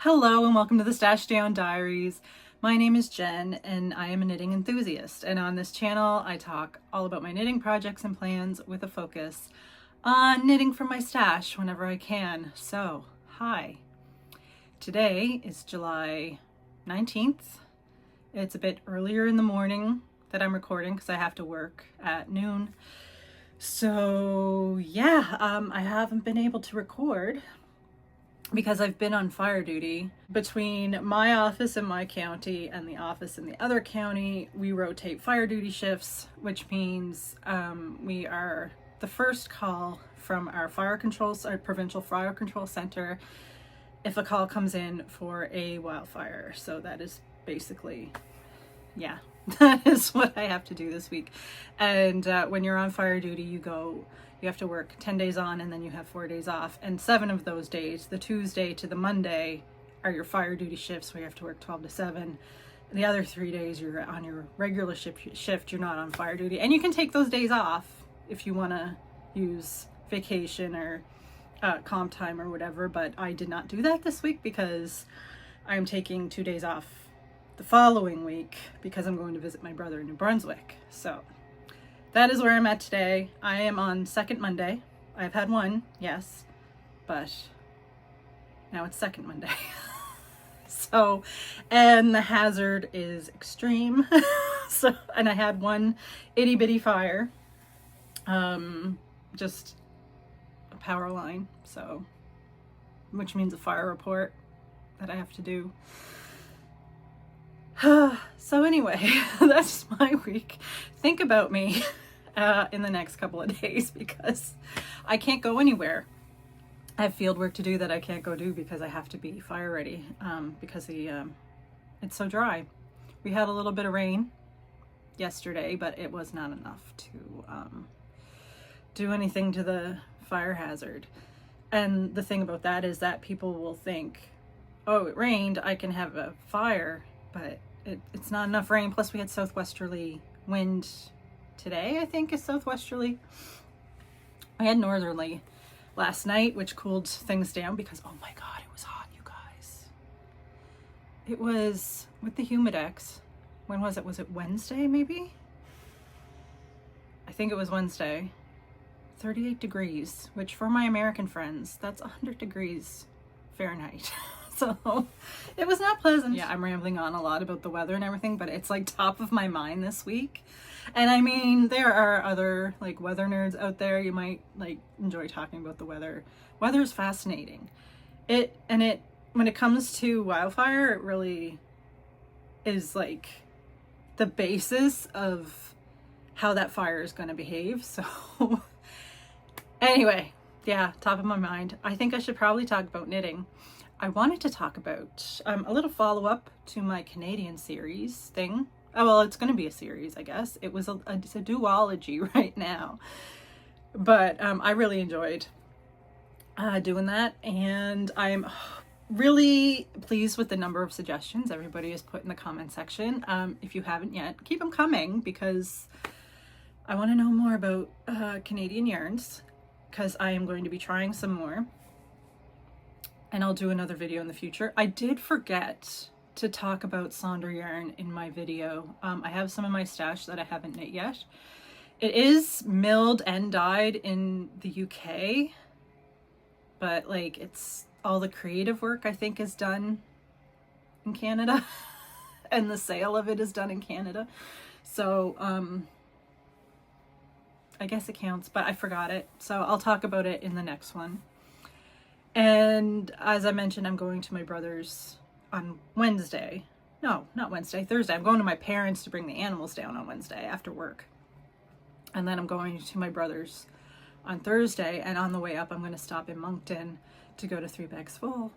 Hello and welcome to the Diaries. My name is Jen and I am a knitting enthusiast, and on this channel I talk all about my knitting projects and plans with a focus on knitting from my stash whenever I can. So, hi. Today is July 19th. It's a bit earlier in the morning that I'm recording because I have to work at noon. So yeah, I haven't been able to record because I've been on fire duty. Between my office in my county and the office in the other county, we rotate fire duty shifts, which means we are the first call from our provincial fire control center if a call comes in for a wildfire. So that is basically, yeah, that is what I have to do this week. And when you're on fire duty, you have to work 10 days on and then you have 4 days off. And 7 of those days, the Tuesday to the Monday, are your fire duty shifts where you have to work 12 to 7. The other 3 days you're on your regular shift, you're not on fire duty. And you can take those days off if you want to use vacation or comp time or whatever. But I did not do that this week because I'm taking 2 days off the following week because I'm going to visit my brother in New Brunswick. So that is where I'm at today. I am on second Monday. I've had one, yes, but now it's second Monday. So, and the hazard is extreme. So, and I had one itty bitty fire, just a power line. So, which means a fire report that I have to do. So anyway, that's my week. Think about me in the next couple of days because I can't go anywhere. I have field work to do that I can't go do because I have to be fire ready because it's so dry. We had a little bit of rain yesterday, but it was not enough to do anything to the fire hazard. And the thing about that is that people will think, oh, it rained, I can have a fire, but it's not enough rain. Plus we had southwesterly wind today, I think is southwesterly. I had northerly last night, which cooled things down because, oh my God, it was hot, you guys. It was with the Humidex. When was it? Was it Wednesday maybe? I think it was Wednesday. 38 degrees, which for my American friends, that's 100 degrees Fahrenheit. So it was not pleasant. Yeah, I'm rambling on a lot about the weather and everything, but it's like top of my mind this week. And I mean, there are other like weather nerds out there. You might like enjoy talking about the weather. Weather is fascinating. When it comes to wildfire, it really is like the basis of how that fire is going to behave. So anyway, yeah, top of my mind. I think I should probably talk about knitting. I wanted to talk about a little follow-up to my Canadian series thing. Oh, well, it's going to be a series, I guess. It's a duology right now. But I really enjoyed doing that. And I'm really pleased with the number of suggestions everybody has put in the comment section. If you haven't yet, keep them coming because I want to know more about Canadian yarns because I am going to be trying some more. And I'll do another video in the future. I did forget to talk about Sonder yarn in my video. I have some in my stash that I haven't knit yet. It is milled and dyed in the UK, but like it's all the creative work I think is done in Canada and the sale of it is done in Canada. So I guess it counts, but I forgot it. So I'll talk about it in the next one. And as I mentioned, I'm going to my brother's on Wednesday. No, not Wednesday, Thursday. I'm going to my parents to bring the animals down on Wednesday after work. And then I'm going to my brother's on Thursday. And on the way up, I'm going to stop in Moncton to go to 3 Bags Full.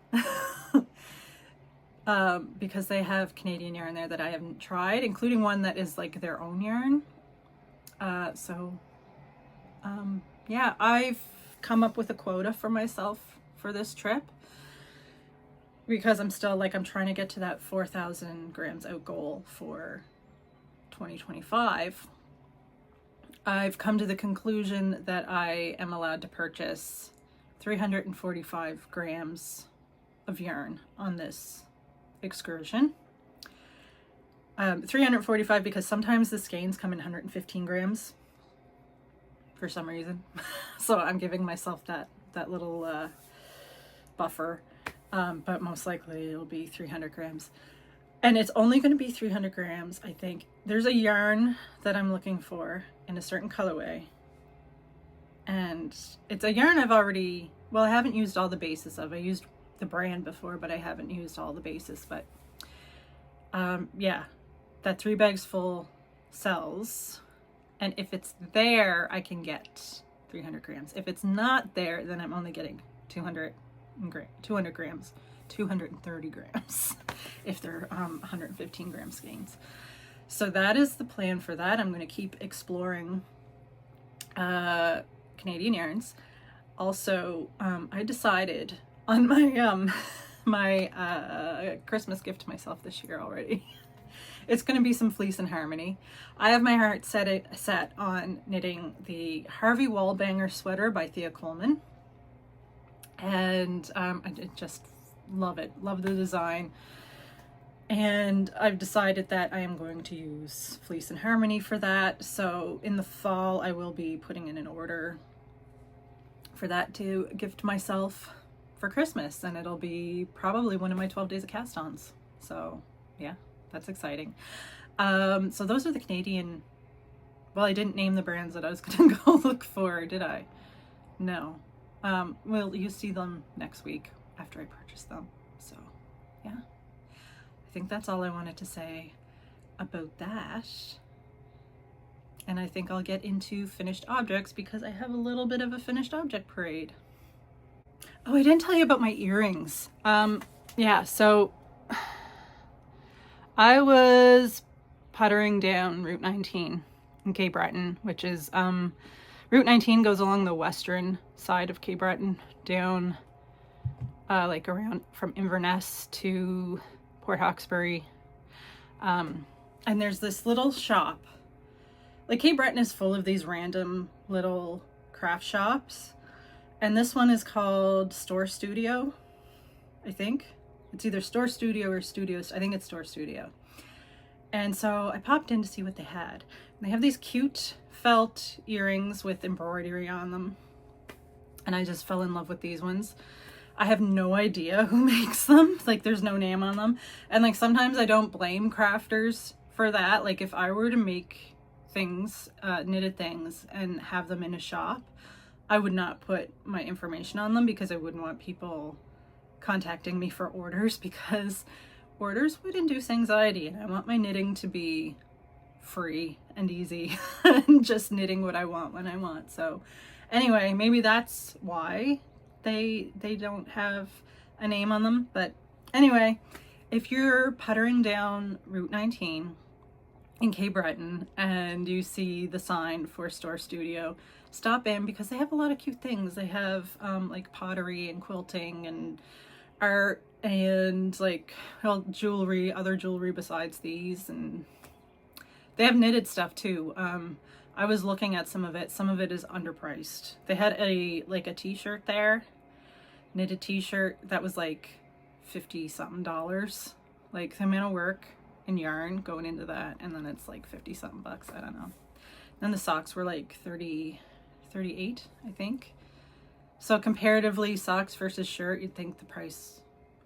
Because they have Canadian yarn there that I haven't tried, including one that is like their own yarn. Yeah, I've come up with a quota for myself for this trip because I'm still like I'm trying to get to that 4,000 grams out goal for 2025. I've come to the conclusion that I am allowed to purchase 345 grams of yarn on this excursion. 345 because sometimes the skeins come in 115 grams for some reason. So I'm giving myself that little buffer, but most likely it'll be 300 grams. And it's only going to be 300 grams, I think. There's a yarn that I'm looking for in a certain colorway. And it's a yarn I've already, well, I haven't used all the bases of. I used the brand before, but I haven't used all the bases. But yeah, that 3 bags full sells. And if it's there, I can get 300 grams. If it's not there, then I'm only getting 200 grams, 230 grams, if they're 115 gram skeins. So that is the plan for that. I'm going to keep exploring Canadian yarns. Also, I decided on my my Christmas gift to myself this year already. It's going to be some Fleece and Harmony. I have my heart set on knitting the Harvey Wallbanger sweater by Thea Coleman. And I just love it. Love the design. And I've decided that I am going to use Fleece and Harmony for that. So in the fall, I will be putting in an order for that to gift myself for Christmas. And it'll be probably one of my 12 days of cast-ons. So yeah. That's exciting. So those are the Canadian, well, I didn't name the brands that I was going to go look for, did I? No. Well, you see them next week after I purchase them. So yeah, I think that's all I wanted to say about that. And I think I'll get into finished objects because I have a little bit of a finished object parade. Oh, I didn't tell you about my earrings. Yeah, so I was puttering down Route 19 in Cape Breton, which is, Route 19 goes along the western side of Cape Breton, down like around from Inverness to Port Hawkesbury. And there's this little shop. Like Cape Breton is full of these random little craft shops. And this one is called Store Studio, I think. It's either Store Studio or Studios. I think it's Store Studio. And so I popped in to see what they had. And they have these cute felt earrings with embroidery on them. And I just fell in love with these ones. I have no idea who makes them. Like there's no name on them. And like sometimes I don't blame crafters for that. Like if I were to make things, knitted things and have them in a shop, I would not put my information on them because I wouldn't want people contacting me for orders, because orders would induce anxiety and I want my knitting to be free and easy and just knitting what I want when I want. So anyway, maybe that's why they don't have a name on them. But anyway, if you're puttering down Route 19 in Cape Breton and you see the sign for Store Studio, stop in because they have a lot of cute things. They have like pottery and quilting and art and like, well, jewelry, other jewelry besides these, and they have knitted stuff too. I was looking at some of it is underpriced. They had a t-shirt there, knitted t-shirt that was like $50 something, like the amount of work and yarn going into that, and then it's like 50 something bucks, I don't know. Then the socks were like 38, I think. So comparatively, socks versus shirt, you'd think the price,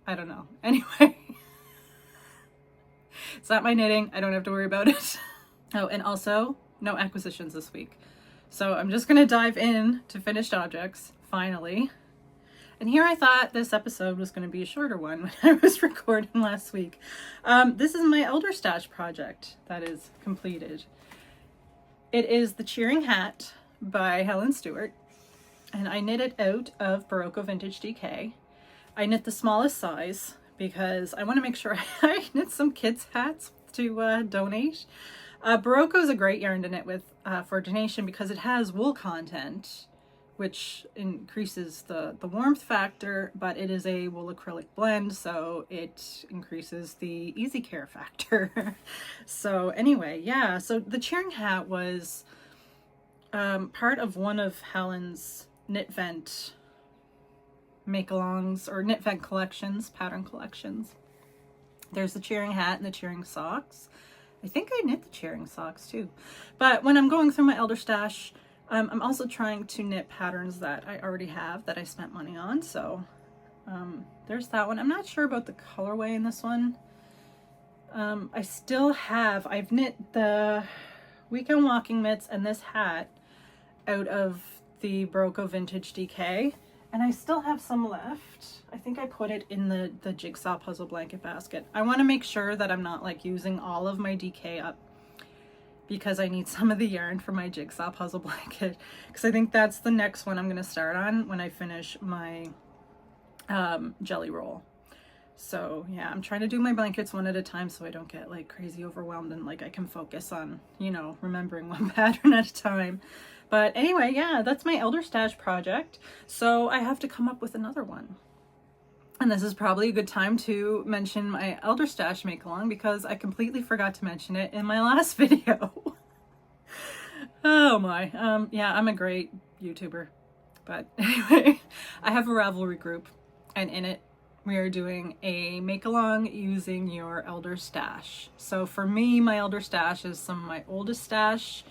I don't know. Anyway, it's not my knitting. I don't have to worry about it. Oh, and also no acquisitions this week. So I'm just going to dive in to finished objects, finally. And here I thought this episode was going to be a shorter one when I was recording last week. This is my Elder Stash project that is completed. It is the Cheering Hat by Helen Stewart. And I knit it out of Barocco Vintage DK. I knit the smallest size because I want to make sure I knit some kids' hats to donate. Barocco is a great yarn to knit with for donation because it has wool content, which increases the warmth factor, but it is a wool acrylic blend, so it increases the easy care factor. So anyway, yeah, so the Cheering Hat was part of one of Helen's knit vent make-alongs or knit vent collections, pattern collections. There's the cheering hat and the cheering socks. I think I knit the cheering socks too. But when I'm going through my elder stash, I'm also trying to knit patterns that I already have that I spent money on. So there's that one. I'm not sure about the colorway in this one. I've knit the Weekend Walking Mitts and this hat out of the Broco Vintage DK, and I still have some left. I think I put it in the jigsaw puzzle blanket basket. I want to make sure that I'm not like using all of my DK up, because I need some of the yarn for my jigsaw puzzle blanket, because I think that's the next one I'm going to start on when I finish my jelly roll. So yeah, I'm trying to do my blankets one at a time so I don't get like crazy overwhelmed, and like I can focus on, you know, remembering one pattern at a time. But anyway, yeah, that's my elder stash project. So I have to come up with another one. And this is probably a good time to mention my elder stash make along, because I completely forgot to mention it in my last video. Oh my, yeah, I'm a great YouTuber. But anyway, I have a Ravelry group, and in it we are doing a make along using your elder stash. So for me, my elder stash is some of my oldest stash.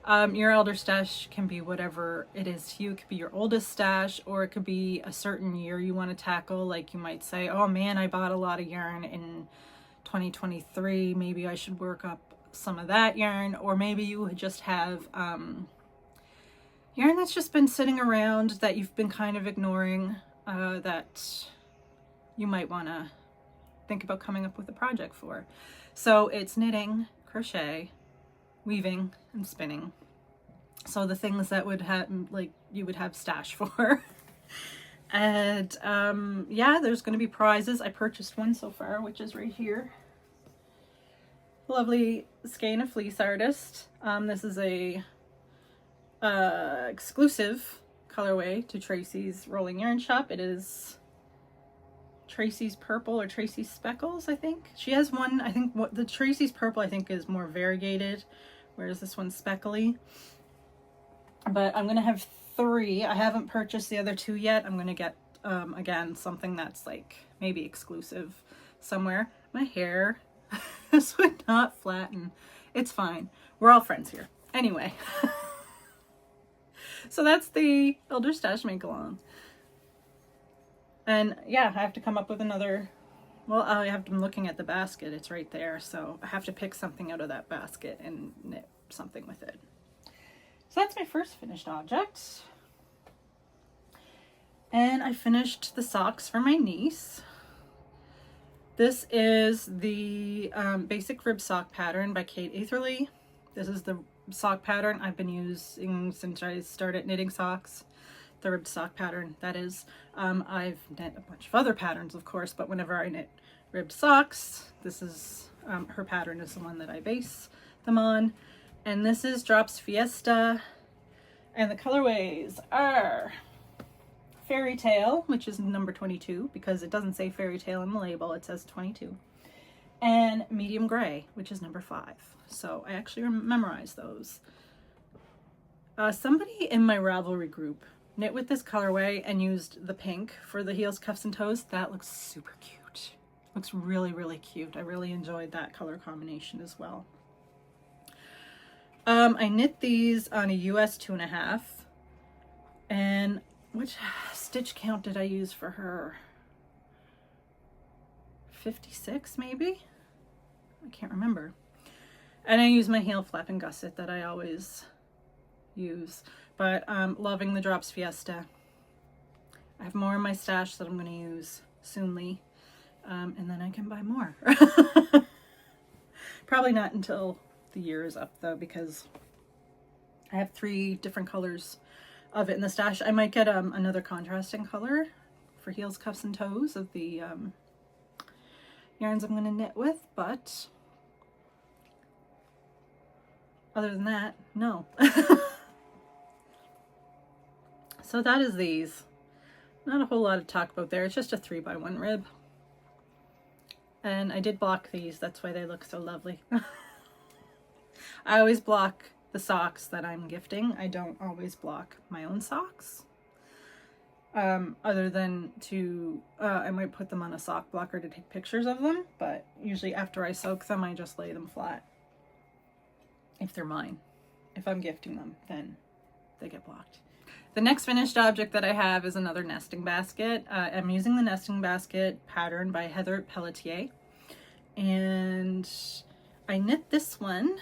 Your elder stash can be whatever it is to you. It could be your oldest stash, or it could be a certain year you want to tackle. Like you might say, oh man, I bought a lot of yarn in 2023. Maybe I should work up some of that yarn. Or maybe you just have yarn that's just been sitting around that you've been kind of ignoring, that you might want to think about coming up with a project for. So it's knitting, crochet, weaving, and spinning. So the things that would have, like, you would have stash for. And yeah, there's going to be prizes. I purchased one so far, which is right here. Lovely skein of fleece artist. This is a exclusive colorway to Tracy's Rolling Yarn Shop. It is Tracy's Purple or Tracy's Speckles, I think. She has one, I think what the Tracy's Purple I think is more variegated, whereas this one's speckly. But I'm gonna have 3. I haven't purchased the other 2 yet. I'm gonna get again something that's like maybe exclusive somewhere. My hair, this would not flatten. It's fine. We're all friends here. Anyway. So that's the Elder Stash make along. And yeah, I have to come up with another. Well, I'm looking at the basket. It's right there. So I have to pick something out of that basket and knit something with it. So that's my first finished object. And I finished the socks for my niece. This is the basic rib sock pattern by Kate Atherley. This is the sock pattern I've been using since I started knitting socks. The ribbed sock pattern, that is. I've knit a bunch of other patterns, of course, but whenever I knit ribbed socks, this is her pattern is the one that I base them on. And this is Drops Fiesta, and the colorways are Fairy Tale, which is number 22, because it doesn't say Fairy Tale in the label, it says 22, and Medium Gray, which is number 5. So I actually memorized those. Somebody in my Ravelry group knit with this colorway and used the pink for the heels, cuffs, and toes. That looks super cute. Looks really, really cute. I really enjoyed that color combination as well. I knit these on a US 2.5, and which stitch count did I use for her? 56 maybe? I can't remember. And I use my heel flap and gusset that I always use, but loving the Drops Fiesta. I have more in my stash that I'm going to use soonly, and then I can buy more. Probably not until the year is up though, because I have 3 different colors of it in the stash. I might get another contrasting color for heels, cuffs, and toes of the yarns I'm going to knit with, but other than that, no. So that is these. Not a whole lot to talk about there. It's just a 3x1 rib. And I did block these. That's why they look so lovely. I always block the socks that I'm gifting. I don't always block my own socks. other than to, I might put them on a sock blocker to take pictures of them, but usually after I soak them, I just lay them flat. If they're mine. If I'm gifting them, then they get blocked. The next finished object that I have is another nesting basket. I'm using the nesting basket pattern by Heather Pelletier. And I knit this one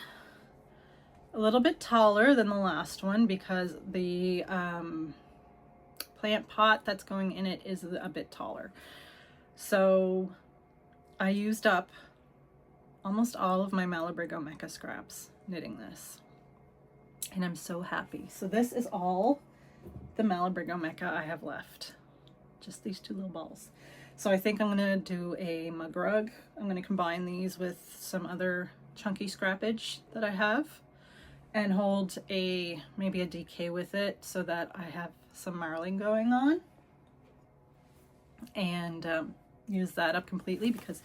a little bit taller than the last one because the plant pot that's going in it is a bit taller. So I used up almost all of my Malabrigo Mecha scraps knitting this. And I'm so happy. So this is all the Malabrigo Mecha I have left. Just these two little balls. So I think I'm going to do a mug rug. I'm going to combine these with some other chunky scrappage that I have and hold maybe a DK with it so that I have some marling going on, and use that up completely because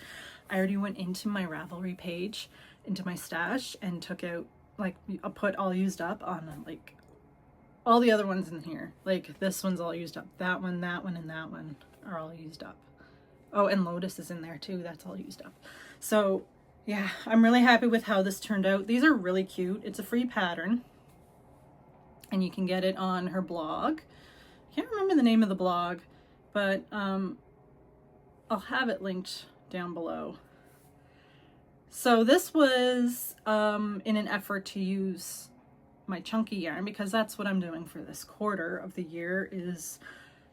I already went into my Ravelry page, into my stash, and took out, like, I put all used up on like all the other ones in here. Like this one's all used up. That one, and that one are all used up. Oh, and Lotus is in there too. That's all used up. So yeah, I'm really happy with how this turned out. These are really cute. It's a free pattern and you can get it on her blog. I can't remember the name of the blog, but I'll have it linked down below. So this was in an effort to use my chunky yarn, because that's what I'm doing for this quarter of the year, is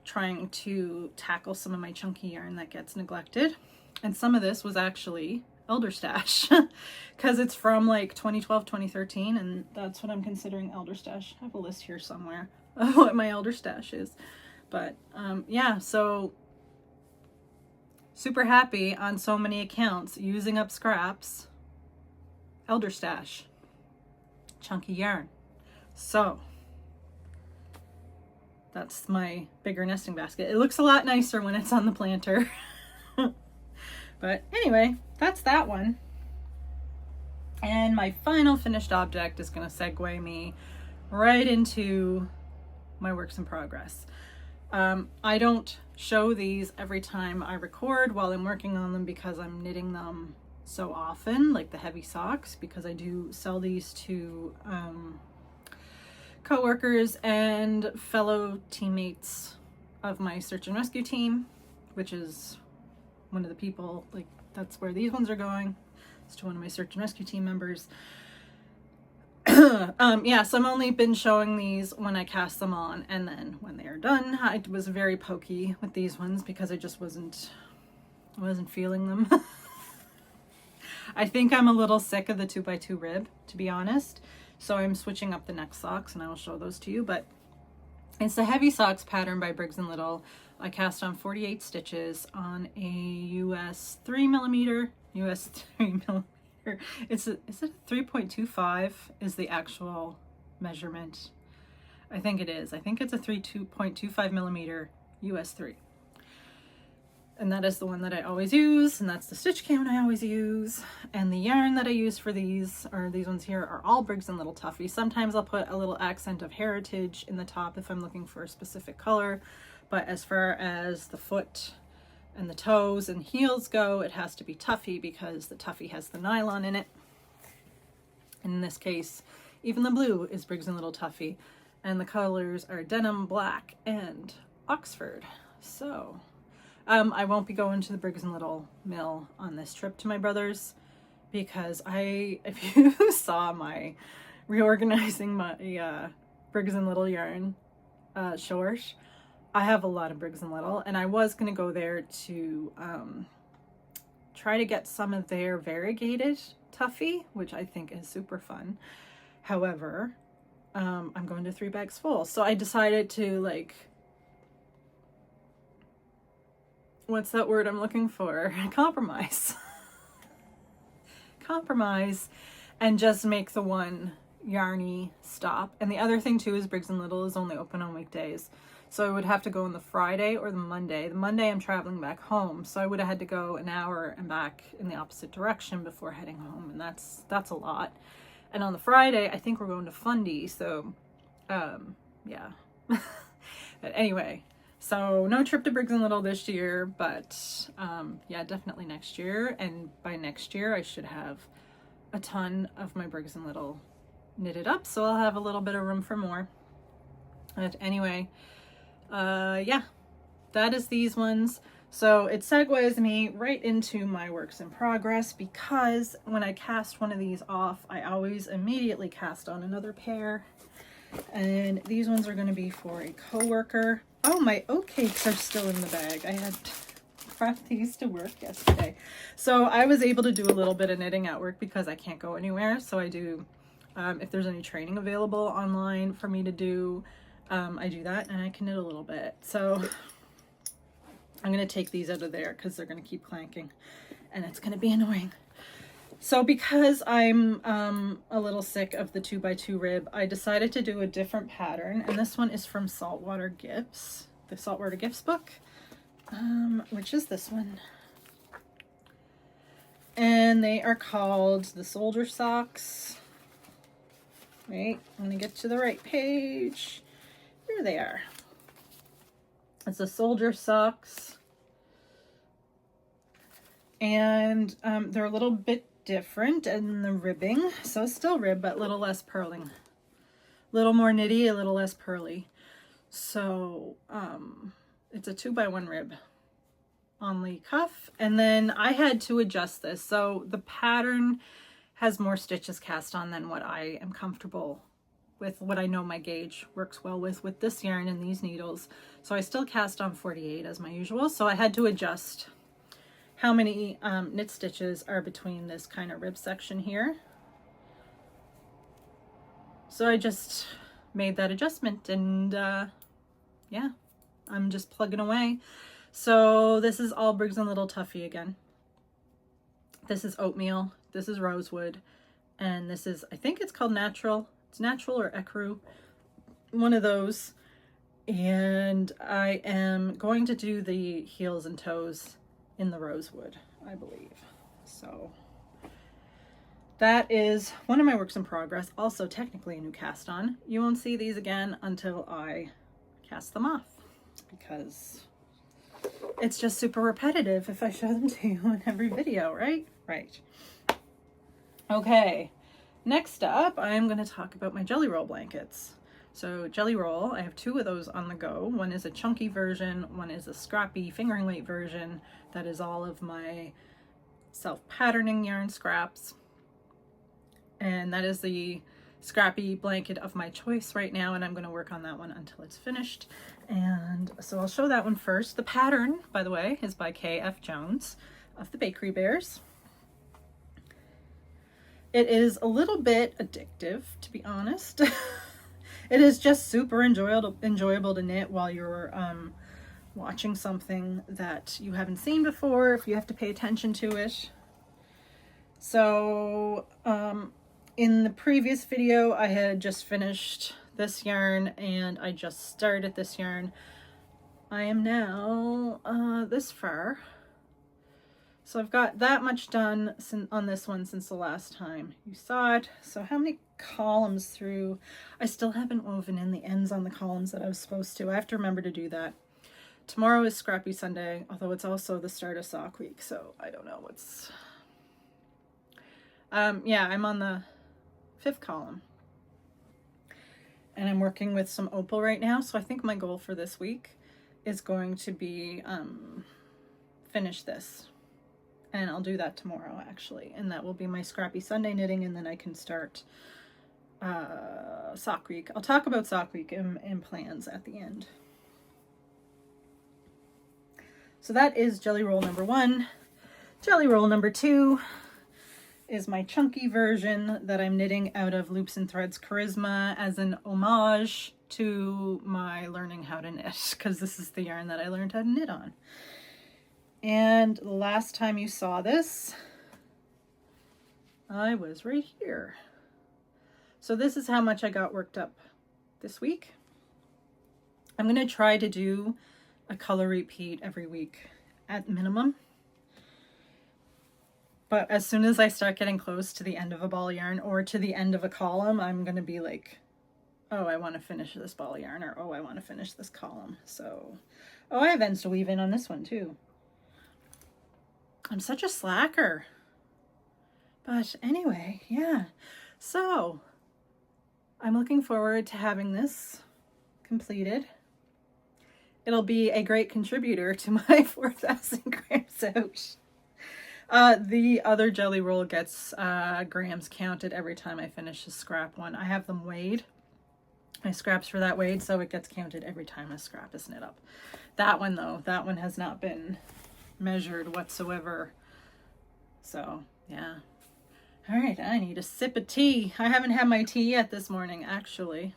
trying to tackle some of my chunky yarn that gets neglected. And some of this was actually elder stash because it's from like 2012, 2013, and that's what I'm considering elder stash. I have a list here somewhere of what my elder stash is. But yeah, so super happy on so many accounts using up scraps, elder stash, chunky yarn. So that's my bigger nesting basket. It looks a lot nicer when it's on the planter. But anyway, that's that one. And my final finished object is going to segue me right into my works in progress. I don't show these every time I record while I'm working on them because I'm knitting them so often, like the heavy socks, because I do sell these to co-workers and fellow teammates of my search and rescue team, which is one of the people, like that's where these ones are going. It's to one of my search and rescue team members. Yeah, so I've only been showing these when I cast them on, and then when they are done. I was very pokey with these ones because I just wasn't feeling them. I think I'm a little sick of the 2x2 rib, to be honest. So I'm switching up the next socks, and I will show those to you. But it's the heavy socks pattern by Briggs & Little. I cast on 48 stitches on a US 3mm. Is it 3.25 is the actual measurement? I think it is. I think it's a 2.25mm US 3. And that is the one that I always use, and that's the stitch count I always use. And the yarn that I use for these, or these ones here, are all Briggs & Little Tuffy. Sometimes I'll put a little accent of heritage in the top if I'm looking for a specific color, but as far as the foot and the toes and heels go, it has to be Tuffy because the Tuffy has the nylon in it. And in this case, even the blue is Briggs & Little Tuffy, and the colors are denim, black, and Oxford. So I won't be going to the Briggs & Little mill on this trip to my brother's because if you saw my reorganizing my Briggs & Little yarn short, I have a lot of Briggs & Little, and I was going to go there to try to get some of their variegated Tuffy, which I think is super fun. However, I'm going to 3 bags full, so I decided to, like, what's that word I'm looking for? Compromise. Compromise, and just make the one yarny stop. And the other thing too is Briggs & Little is only open on weekdays. So I would have to go on the Friday or the Monday. The Monday I'm traveling back home, so I would have had to go an hour and back in the opposite direction before heading home, and that's a lot. And on the Friday, I think we're going to Fundy, so yeah. But anyway, So no trip to Briggs & Little this year, but yeah, definitely next year. And by next year, I should have a ton of my Briggs & Little knitted up, so I'll have a little bit of room for more. But anyway, yeah, that is these ones. So it segues me right into my works in progress, because when I cast one of these off, I always immediately cast on another pair. And these ones are going to be for a coworker. Oh, my oat cakes are still in the bag. I had brought these to work yesterday. So I was able to do a little bit of knitting at work because I can't go anywhere. So I do, if there's any training available online for me to do, I do that, and I can knit a little bit. So I'm going to take these out of there because they're going to keep clanking and it's going to be annoying. So because I'm a little sick of the 2x2 rib, I decided to do a different pattern. And this one is from Saltwater Gifts, the Saltwater Gifts book, which is this one. And they are called the Soldier Socks. Wait, I'm going to get to the right page. Here they are. It's the Soldier Socks. And they're a little bit different in the ribbing, so still rib, but a little less purling, a little more knitty, a little less pearly. So it's a 2x1 rib on the cuff, and then I had to adjust this. So the pattern has more stitches cast on than what I am comfortable with, what I know my gauge works well with this yarn and these needles. So I still cast on 48 as my usual, so I had to adjust how many knit stitches are between this kind of rib section here. So I just made that adjustment, and yeah, I'm just plugging away. So this is all Briggs & Little Tuffy again. This is oatmeal, this is rosewood, and this is, I think it's called natural. It's natural or ecru, one of those. And I am going to do the heels and toes in the rosewood, I believe. So that is one of my works in progress. Also technically a new cast on. You won't see these again until I cast them off, because it's just super repetitive if I show them to you in every video, right? Right. Okay, next up I'm going to talk about my jelly roll blankets. So jelly roll, I have two of those on the go. One is a chunky version, one is a scrappy fingering weight version. That is all of my self-patterning yarn scraps. And that is the scrappy blanket of my choice right now, and I'm going to work on that one until it's finished. And so I'll show that one first. The pattern, by the way, is by K.F. Jones of the Bakery Bears. It is a little bit addictive, to be honest. It is just super enjoyable to knit while you're watching something that you haven't seen before, if you have to pay attention to it. So in the previous video, I had just finished this yarn, and I just started this yarn. I am now this far. So I've got that much done on this one since the last time you saw it. So how many columns through? I still haven't woven in the ends on the columns that I was supposed to. I have to remember to do that. Tomorrow is Scrappy Sunday, although it's also the start of sock week, so I don't know what's... yeah, I'm on the 5th column. And I'm working with some opal right now, so I think my goal for this week is going to be finish this. And I'll do that tomorrow, actually. And that will be my Scrappy Sunday knitting, and then I can start sock week. I'll talk about sock week and plans at the end. So that is jelly roll number 1. Jelly roll number 2 is my chunky version that I'm knitting out of Loops and Threads Charisma as an homage to my learning how to knit, because this is the yarn that I learned how to knit on. And the last time you saw this, I was right here. So this is how much I got worked up this week. I'm going to try to do a color repeat every week at minimum. But as soon as I start getting close to the end of a ball yarn or to the end of a column, I'm going to be like, oh, I want to finish this ball of yarn, or oh, I want to finish this column. So, oh, I have ends to weave in on this one too. I'm such a slacker. But anyway, yeah. So I'm looking forward to having this completed. It'll be a great contributor to my 4,000 grams out. The other jelly roll gets grams counted every time I finish a scrap one. I have them weighed. My scraps for that weighed, so it gets counted every time a scrap is knit up. That one though, that one has not been measured whatsoever. So yeah. All right, I need a sip of tea. I haven't had my tea yet this morning, actually.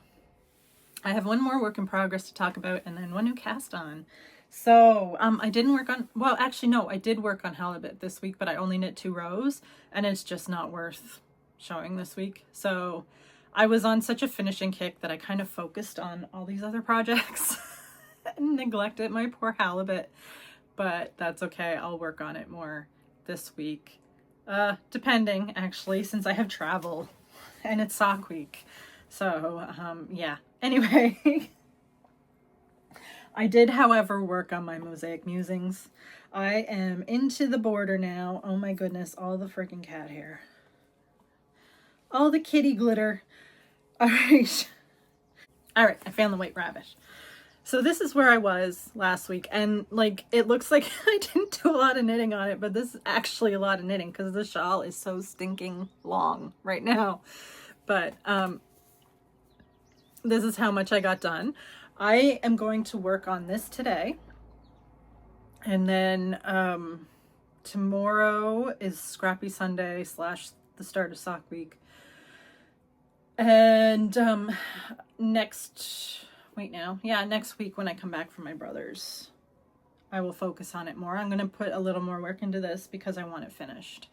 I have one more work in progress to talk about, and then one new cast on. So I didn't work on, well, actually, no, I did work on halibut this week, but I only knit 2 rows, and it's just not worth showing this week. So I was on such a finishing kick that I kind of focused on all these other projects and neglected my poor halibut, but that's okay. I'll work on it more this week. Depending, actually, since I have travel and it's sock week. So, yeah. Anyway, I did, however, work on my mosaic musings. I am into the border now. Oh my goodness, all the freaking cat hair. All the kitty glitter. All right. All right, I found the white rabbit. So this is where I was last week, and like it looks like I didn't do a lot of knitting on it, but this is actually a lot of knitting because the shawl is so stinking long right now. But this is how much I got done. I am going to work on this today, and then tomorrow is Scrappy Sunday / the start of sock week, and next week when I come back from my brother's, I will focus on it more. I'm going to put a little more work into this because I want it finished.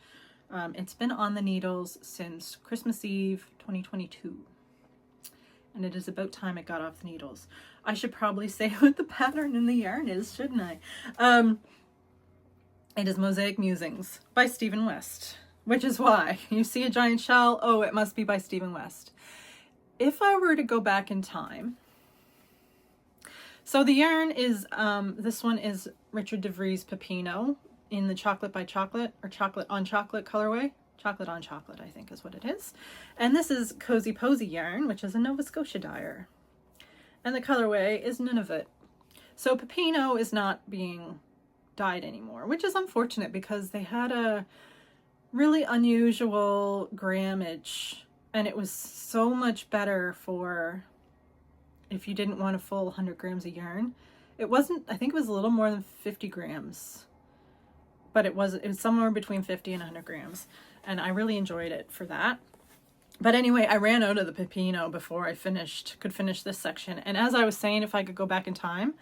It's been on the needles since Christmas Eve 2022, and it is about time it got off the needles. I should probably say what the pattern in the yarn is, shouldn't I? It is Mosaic Musings by Stephen West, which is why you see a giant shell. Oh, it must be by Stephen West. If I were to go back in time, so the yarn is, this one is Richard DeVries Pepino in the Chocolate by Chocolate, or Chocolate on Chocolate colorway. Chocolate on Chocolate, I think is what it is. And this is Cozy Posy yarn, which is a Nova Scotia dyer. And the colorway is Nunavut. So Pepino is not being dyed anymore, which is unfortunate because they had a really unusual grammage, and it was so much better for if you didn't want a full 100 grams of yarn. It wasn't, I think it was a little more than 50 grams, but it was somewhere between 50 and 100 grams. And I really enjoyed it for that. But anyway, I ran out of the Pepino before I could finish this section. And as I was saying, if I could go back in time,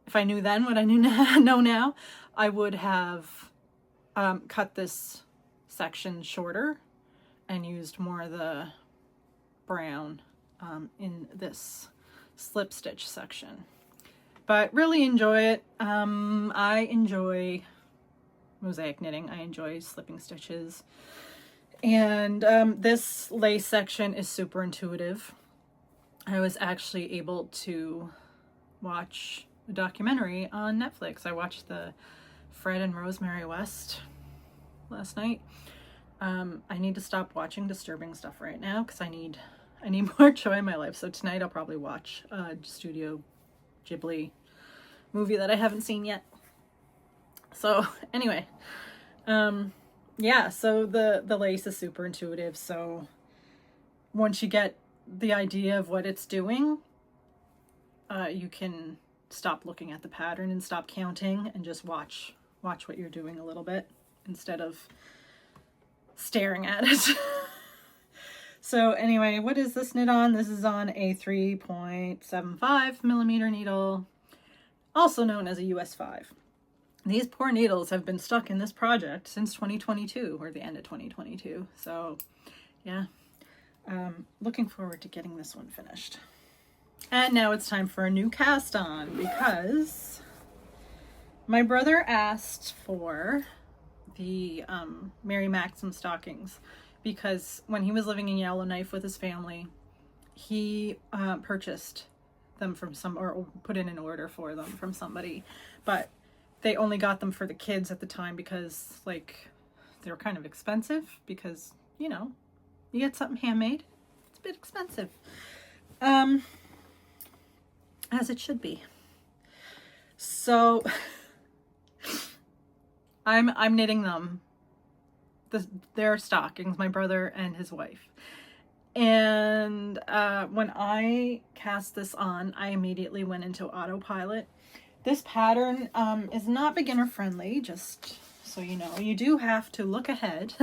if I knew then what I know now, I would have cut this section shorter and used more of the brown in this slip stitch section. But really enjoy it. I enjoy mosaic knitting. I enjoy slipping stitches. And this lace section is super intuitive. I was actually able to watch a documentary on Netflix. I watched the Fred and Rosemary West last night. I need to stop watching disturbing stuff right now because I need more joy in my life. So tonight I'll probably watch a Studio Ghibli movie that I haven't seen yet. So anyway, yeah, so the lace is super intuitive. So once you get the idea of what it's doing, you can stop looking at the pattern and stop counting and just watch what you're doing a little bit instead of staring at it. So anyway, what is this knit on? This is on a 3.75 millimeter needle, also known as a US 5. These poor needles have been stuck in this project since 2022, or the end of 2022. So yeah, looking forward to getting this one finished. And now it's time for a new cast on because my brother asked for the Mary Maxim stockings because when he was living in Yellowknife with his family, he purchased them from or put in an order for them from somebody, but they only got them for the kids at the time because like they were kind of expensive because, you know, you get something handmade, it's a bit expensive. As it should be. So I'm knitting them. Their stockings, my brother and his wife. And when I cast this on, I immediately went into autopilot. This pattern is not beginner friendly, just so you know. You do have to look ahead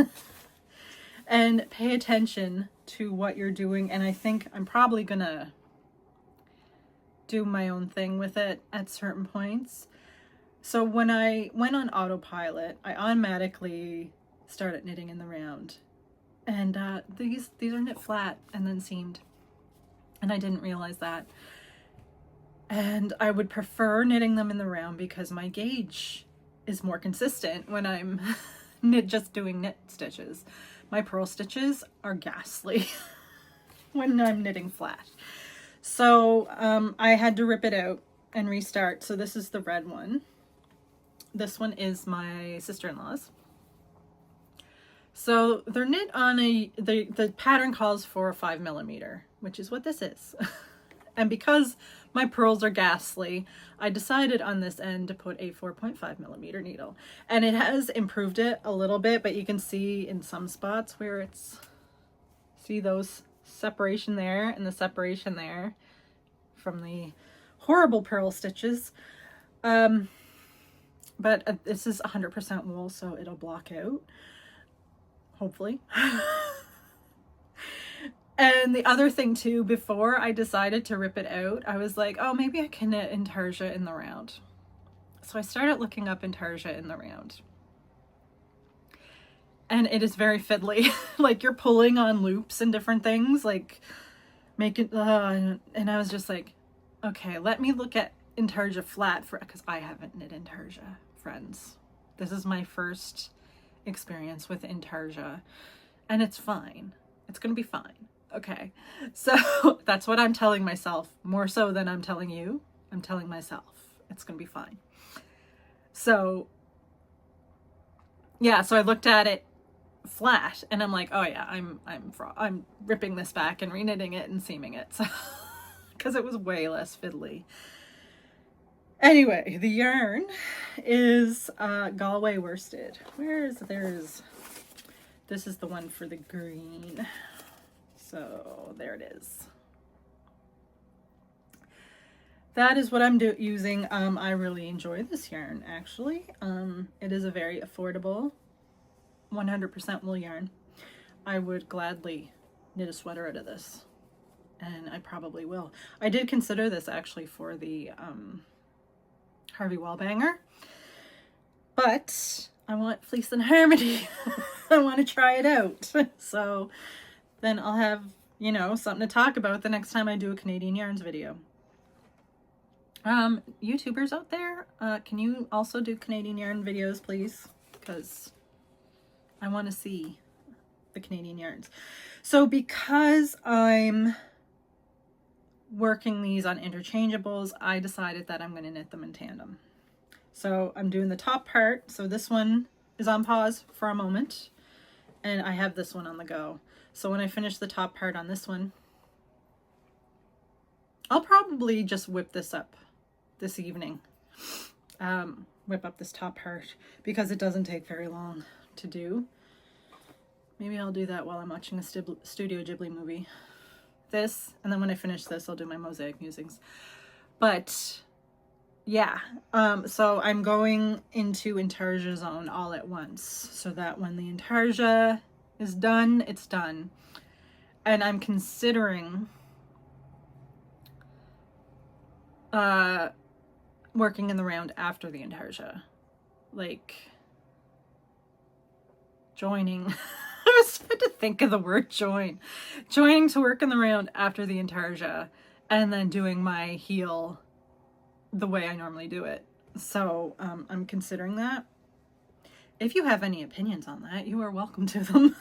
and pay attention to what you're doing. And I think I'm probably gonna do my own thing with it at certain points. So when I went on autopilot, I automatically started knitting in the round. And these are knit flat and then seamed. And I didn't realize that. And I would prefer knitting them in the round because my gauge is more consistent when I'm just doing knit stitches. My purl stitches are ghastly when I'm knitting flat. So I had to rip it out and restart. So this is the red one. This one is my sister-in-law's. So they're knit on the pattern calls for a 5mm, which is what this is. And because my purls are ghastly, I decided on this end to put a 4.5mm needle. And it has improved it a little bit, but you can see in some spots where it's, see those separation there and the separation there from the horrible purl stitches. But this is 100% wool, so it'll block out. Hopefully. And the other thing too, before I decided to rip it out, I was like, oh, maybe I can knit intarsia in the round. So I started looking up intarsia in the round. And it is very fiddly. Like you're pulling on loops and different things, like make it, and I was just like, okay, let me look at intarsia flat because I haven't knit intarsia, friends. This is my first experience with intarsia and it's fine. It's gonna be fine. Okay, so that's what I'm telling myself, more so than I'm telling you. I'm telling myself it's gonna be fine. So yeah, so I looked at it flat and I'm like, oh yeah, I'm ripping this back and reknitting it and seaming it, so because it was way less fiddly. Anyway, the yarn is Galway worsted. This is the one for the green. So there it is. That is what I'm using. I really enjoy this yarn, actually. It is a very affordable 100% wool yarn. I would gladly knit a sweater out of this, and I probably will. I did consider this actually for the Harvey Wallbanger, but I want Fleece and Harmony. I want to try it out. So then I'll have, you know, something to talk about the next time I do a Canadian yarns video. YouTubers out there, can you also do Canadian yarn videos, please? Because I want to see the Canadian yarns. So because I'm working these on interchangeables, I decided that I'm going to knit them in tandem. So I'm doing the top part. So this one is on pause for a moment, and I have this one on the go. So when I finish the top part on this one, I'll probably just whip this up this evening. Whip up this top part because it doesn't take very long to do. Maybe I'll do that while I'm watching a Studio Ghibli movie. This, and then when I finish this, I'll do my mosaic musings. But yeah, so I'm going into intarsia zone all at once, so that when the intarsia is done, it's done. And I'm considering working in the round after the intarsia, like joining. I was trying to think of the word joining to work in the round after the intarsia, and then doing my heel the way I normally do it. So I'm considering that. If you have any opinions on that, you are welcome to them.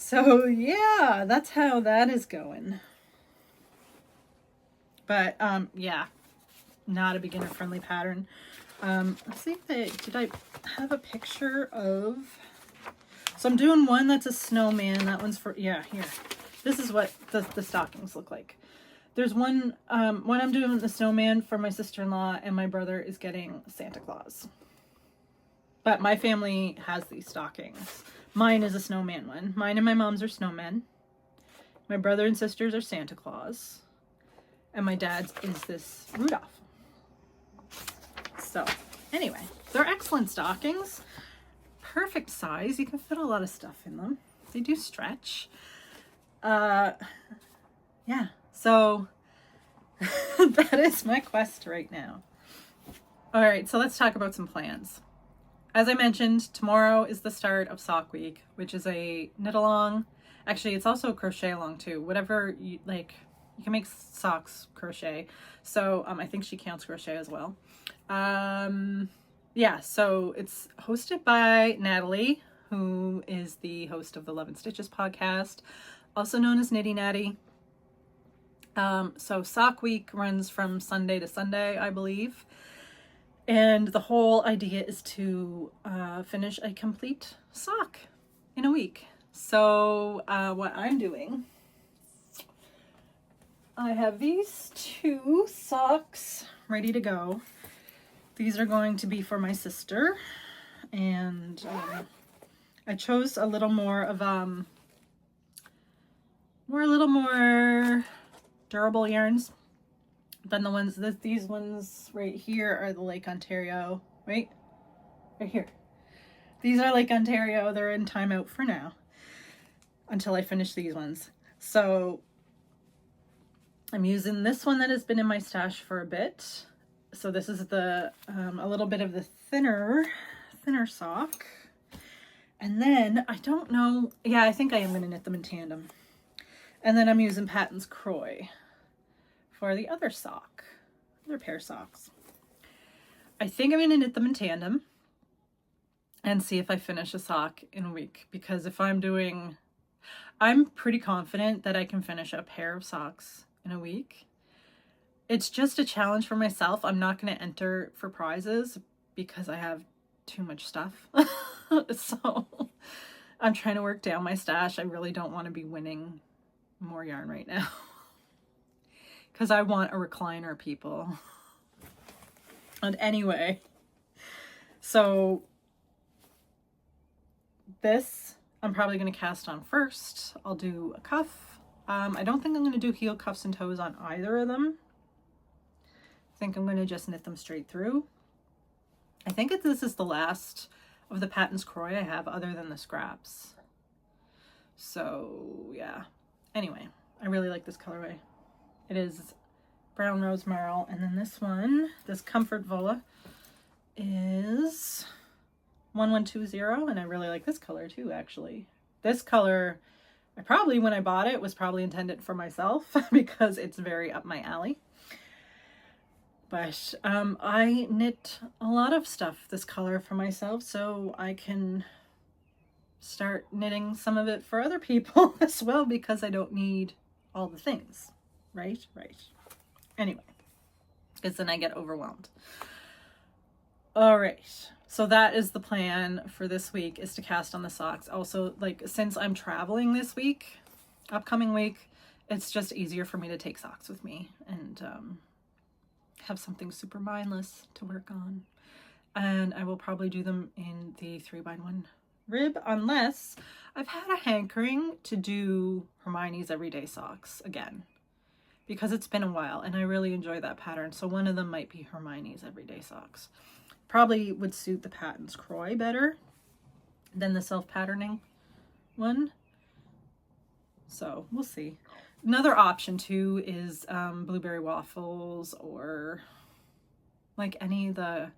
So yeah, that's how that is going. But yeah, not a beginner friendly pattern. Let's see if did I have a picture of, so I'm doing one that's a snowman. That one's for, yeah, here. This is what the stockings look like. There's one I'm doing the snowman for my sister-in-law, and my brother is getting Santa Claus. But my family has these stockings. Mine is a snowman one. Mine and my mom's are snowmen. My brother and sisters are Santa Claus. And my dad's is this Rudolph. So anyway, they're excellent stockings. Perfect size. You can fit a lot of stuff in them. They do stretch. Yeah. So that is my quest right now. All right, so let's talk about some plans. As I mentioned, tomorrow is the start of sock week, which is a knit along. Actually, it's also a crochet along too. Whatever you like, you can make socks crochet. So I think she counts crochet as well. Yeah, so it's hosted by Natalie, who is the host of the Love and Stitches podcast, also known as Knitty Natty. So sock week runs from Sunday to Sunday, I believe. And the whole idea is to finish a complete sock in a week. So what I'm doing, I have these 2 socks ready to go. These are going to be for my sister. And I chose a little more of a little more durable yarns than the ones that these ones right here are the Lake Ontario, right here. These are Lake Ontario. They're in timeout for now until I finish these ones. So I'm using this one that has been in my stash for a bit. So this is the a little bit of the thinner sock. And then I don't know, yeah, I think I am going to knit them in tandem. And then I'm using Patton's Croy for the other sock, other pair of socks. I think I'm going to knit them in tandem and see if I finish a sock in a week, because if I'm pretty confident that I can finish a pair of socks in a week. It's just a challenge for myself. I'm not going to enter for prizes because I have too much stuff. So I'm trying to work down my stash. I really don't want to be winning more yarn right now. Because I want a recliner, people. And anyway, so this I'm probably going to cast on first. I'll do a cuff. I don't think I'm going to do heel cuffs and toes on either of them. I think I'm going to just knit them straight through. I think this is the last of the Patton's Croy I have other than the scraps. So yeah. Anyway, I really like this colorway. It is brown rose marl, and then this one, this Comfort Vola, is 1120, and I really like this color too, actually. This color, when I bought it, was probably intended for myself because it's very up my alley. But I knit a lot of stuff this color for myself, so I can start knitting some of it for other people as well, because I don't need all the things, right? Anyway, because then I get overwhelmed. All right, so that is the plan for this week, is to cast on the socks. Also, like, since I'm traveling this week, upcoming week, it's just easier for me to take socks with me and have something super mindless to work on. And I will probably do them in the 3x1 rib, unless I've had a hankering to do Hermione's Everyday Socks again, because it's been a while and I really enjoy that pattern. So one of them might be Hermione's Everyday Socks. Probably would suit the Patton's Croy better than the self-patterning one. So we'll see. Another option too is blueberry waffles, or like any of the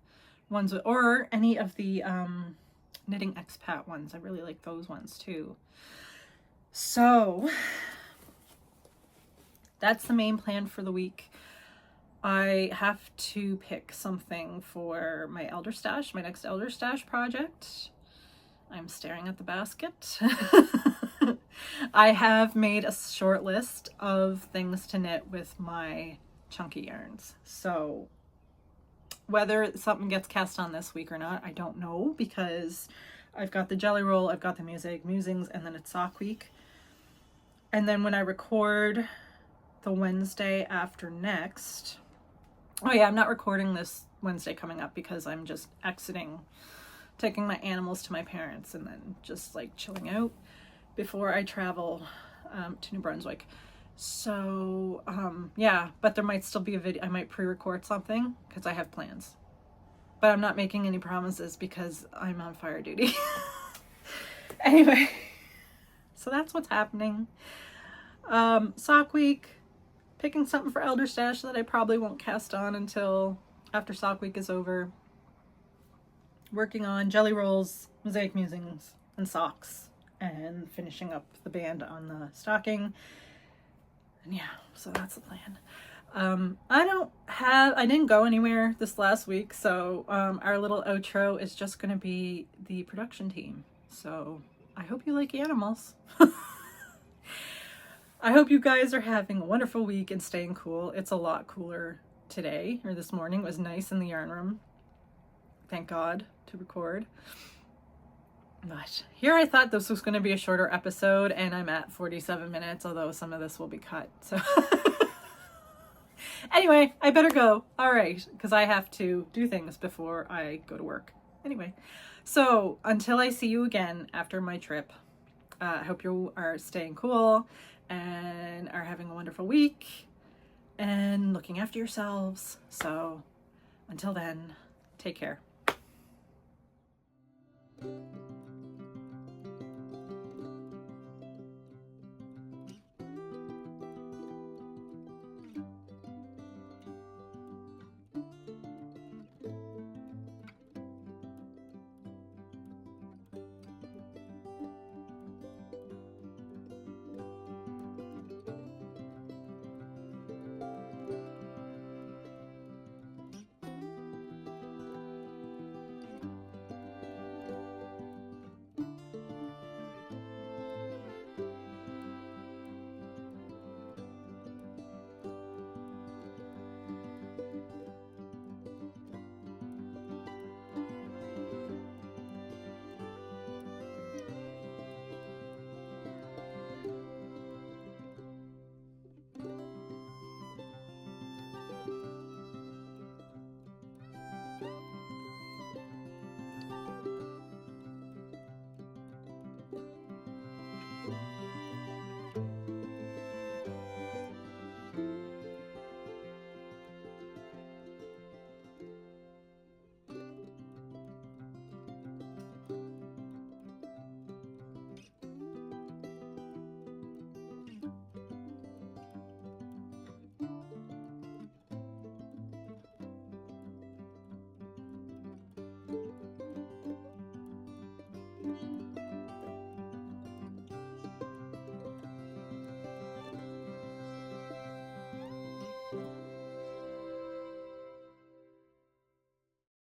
ones, or any of the knitting expat ones. I really like those ones too. So that's the main plan for the week. I have to pick something for my Elder Stash, my next Elder Stash project. I'm staring at the basket. I have made a short list of things to knit with my chunky yarns. So whether something gets cast on this week or not, I don't know, because I've got the jelly roll, I've got the musings, and then it's sock week. And then when I record the Wednesday after next, oh yeah, I'm not recording this Wednesday coming up because I'm just exiting, taking my animals to my parents and then just like chilling out before I travel to New Brunswick. So yeah, but there might still be a video. I might pre-record something because I have plans, but I'm not making any promises because I'm on fire duty. Anyway, so that's what's happening. Sock week, picking something for Elder Stash that I probably won't cast on until after sock week is over. Working on jelly rolls, mosaic musings, and socks, and finishing up the band on the stocking. And yeah, so that's the plan. I didn't go anywhere this last week, so our little outro is just going to be the production team. So I hope you like animals. I hope you guys are having a wonderful week and staying cool. It's a lot cooler today, or this morning. It was nice in the yarn room. Thank God, to record. But here I thought this was going to be a shorter episode, and I'm at 47 minutes, although some of this will be cut. So anyway, I better go. All right, because I have to do things before I go to work. Anyway, so until I see you again after my trip, I hope you are staying cool and are having a wonderful week and looking after yourselves. So until then, take care.